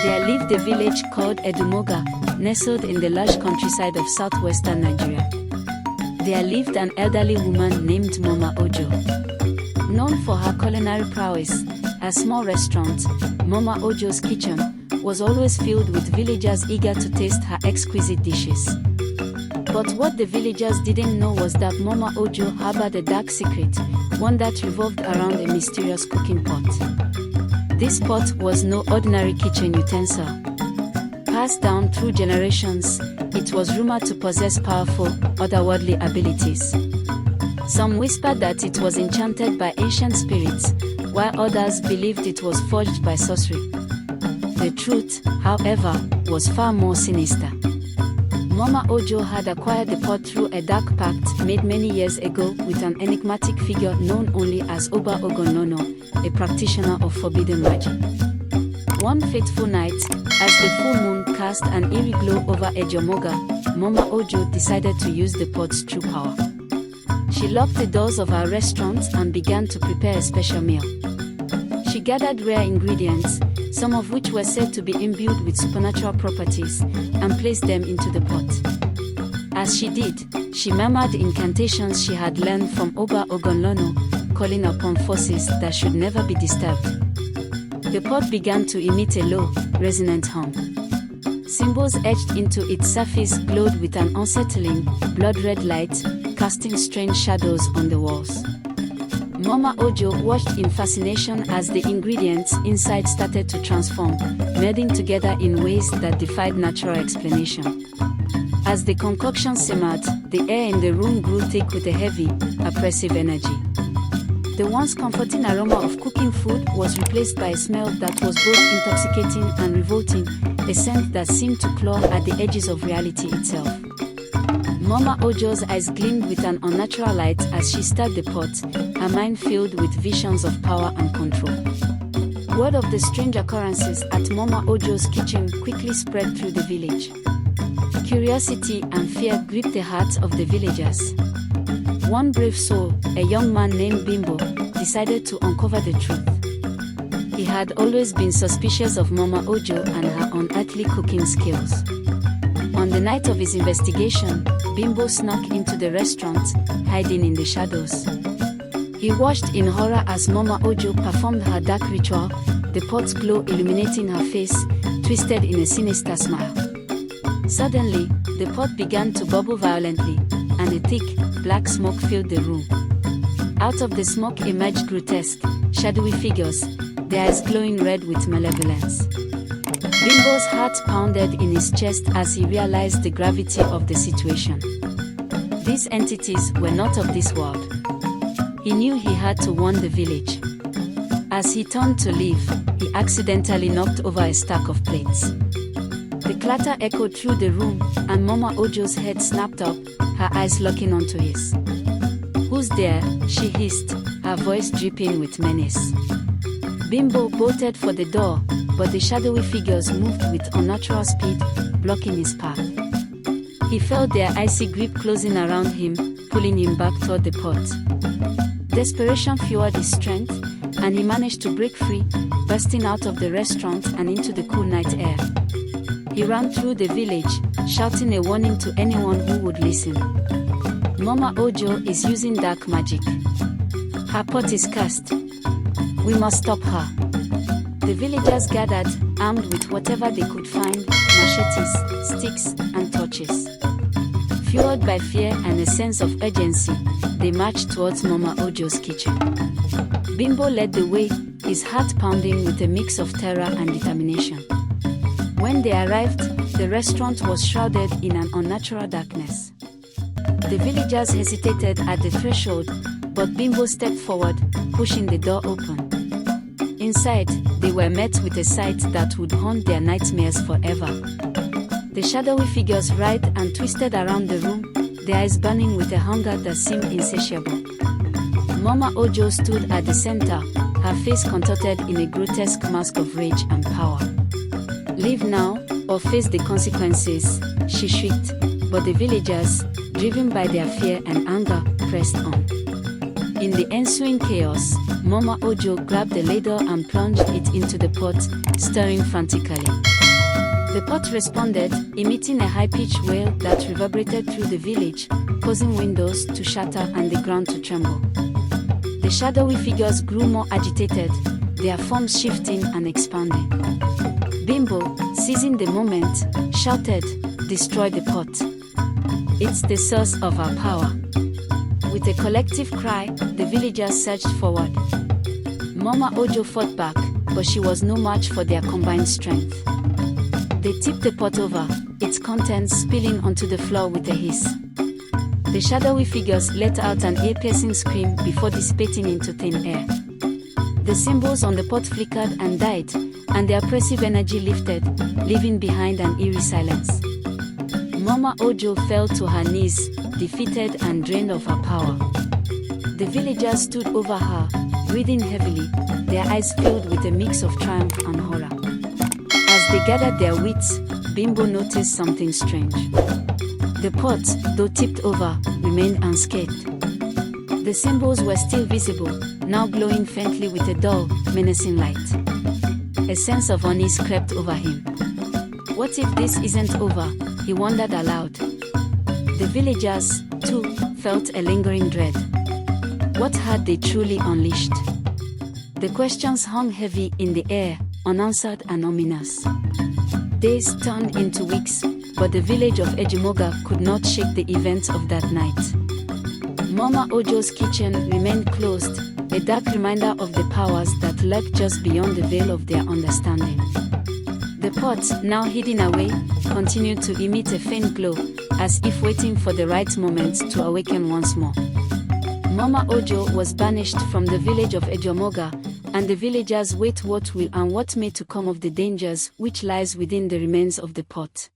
There lived a village called Edumoga, nestled in the lush countryside of southwestern Nigeria. There lived an elderly woman named Mama Ojo. Known for her culinary prowess, a small restaurant, Mama Ojo's kitchen, was always filled with villagers eager to taste her exquisite dishes. But what the villagers didn't know was that Mama Ojo harbored a dark secret, one that revolved around a mysterious cooking pot. This pot was no ordinary kitchen utensil. Passed down through generations, it was rumored to possess powerful, otherworldly abilities. Some whispered that it was enchanted by ancient spirits, while others believed it was forged by sorcery. The truth, however, was far more sinister. Mama Ojo had acquired the pot through a dark pact made many years ago with an enigmatic figure known only as Oba Ogonlono, a practitioner of forbidden magic. One fateful night, as the full moon cast an eerie glow over Edumoga, Mama Ojo decided to use the pot's true power. She locked the doors of her restaurant and began to prepare a special meal. She gathered rare ingredients, some of which were said to be imbued with supernatural properties, and placed them into the pot. As she did, she murmured incantations she had learned from Oba Ogonlono, calling upon forces that should never be disturbed. The pot began to emit a low, resonant hum. Symbols etched into its surface glowed with an unsettling, blood-red light, casting strange shadows on the walls. Mama Ojo watched in fascination as the ingredients inside started to transform, melding together in ways that defied natural explanation. As the concoction simmered, the air in the room grew thick with a heavy, oppressive energy. The once comforting aroma of cooking food was replaced by a smell that was both intoxicating and revolting, a scent that seemed to claw at the edges of reality itself. Mama Ojo's eyes gleamed with an unnatural light as she stirred the pot, her mind filled with visions of power and control. Word of the strange occurrences at Mama Ojo's kitchen quickly spread through the village. Curiosity and fear gripped the hearts of the villagers. One brave soul, a young man named Bimbo, decided to uncover the truth. He had always been suspicious of Mama Ojo and her unearthly cooking skills. On the night of his investigation, Bimbo snuck into the restaurant, hiding in the shadows. He watched in horror as Mama Ojo performed her dark ritual, the pot's glow illuminating her face, twisted in a sinister smile. Suddenly, the pot began to bubble violently, and a thick, black smoke filled the room. Out of the smoke emerged grotesque, shadowy figures, their eyes glowing red with malevolence. Bimbo's heart pounded in his chest as he realized the gravity of the situation. These entities were not of this world. He knew he had to warn the village. As he turned to leave, he accidentally knocked over a stack of plates. The clatter echoed through the room, and Mama Ojo's head snapped up, her eyes locking onto his. "Who's there?" she hissed, her voice dripping with menace. Bimbo bolted for the door, but the shadowy figures moved with unnatural speed, blocking his path. He felt their icy grip closing around him, pulling him back toward the pot. Desperation fueled his strength, and he managed to break free, bursting out of the restaurant and into the cool night air. He ran through the village, shouting a warning to anyone who would listen. Mama Ojo is using dark magic. Her pot is cursed. We must stop her. The villagers gathered, armed with whatever they could find, machetes, sticks, and torches. Fueled by fear and a sense of urgency, they marched towards Mama Ojo's kitchen. Bimbo led the way, his heart pounding with a mix of terror and determination. When they arrived, the restaurant was shrouded in an unnatural darkness. The villagers hesitated at the threshold, but Bimbo stepped forward, pushing the door open. Inside, they were met with a sight that would haunt their nightmares forever. The shadowy figures writhed and twisted around the room, their eyes burning with a hunger that seemed insatiable. Mama Ojo stood at the center, her face contorted in a grotesque mask of rage and power. "Leave now, or face the consequences," she shrieked, but the villagers, driven by their fear and anger, pressed on. In the ensuing chaos, Mama Ojo grabbed the ladle and plunged it into the pot, stirring frantically. The pot responded, emitting a high-pitched wail that reverberated through the village, causing windows to shatter and the ground to tremble. The shadowy figures grew more agitated, their forms shifting and expanding. Bimbo, seizing the moment, shouted, "Destroy the pot. It's the source of our power." With a collective cry, the villagers surged forward. Mama Ojo fought back, but she was no match for their combined strength. They tipped the pot over, its contents spilling onto the floor with a hiss. The shadowy figures let out an ear-piercing scream before dissipating into thin air. The symbols on the pot flickered and died, and the oppressive energy lifted, leaving behind an eerie silence. Mama Ojo fell to her knees, defeated and drained of her power. The villagers stood over her, breathing heavily, their eyes filled with a mix of triumph and horror. As they gathered their wits, Bimbo noticed something strange. The pot, though tipped over, remained unscathed. The symbols were still visible, now glowing faintly with a dull, menacing light. A sense of unease crept over him. What if this isn't over? He wondered aloud. The villagers, too, felt a lingering dread. What had they truly unleashed? The questions hung heavy in the air, unanswered and ominous. Days turned into weeks, but the village of Ejimoga could not shake the events of that night. Mama Ojo's kitchen remained closed, a dark reminder of the powers that lurk just beyond the veil of their understanding. The pot, now hidden away, continued to emit a faint glow, as if waiting for the right moment to awaken once more. Mama Ojo was banished from the village of Ejimoga, and the villagers wait what will and what may to come of the dangers which lies within the remains of the pot.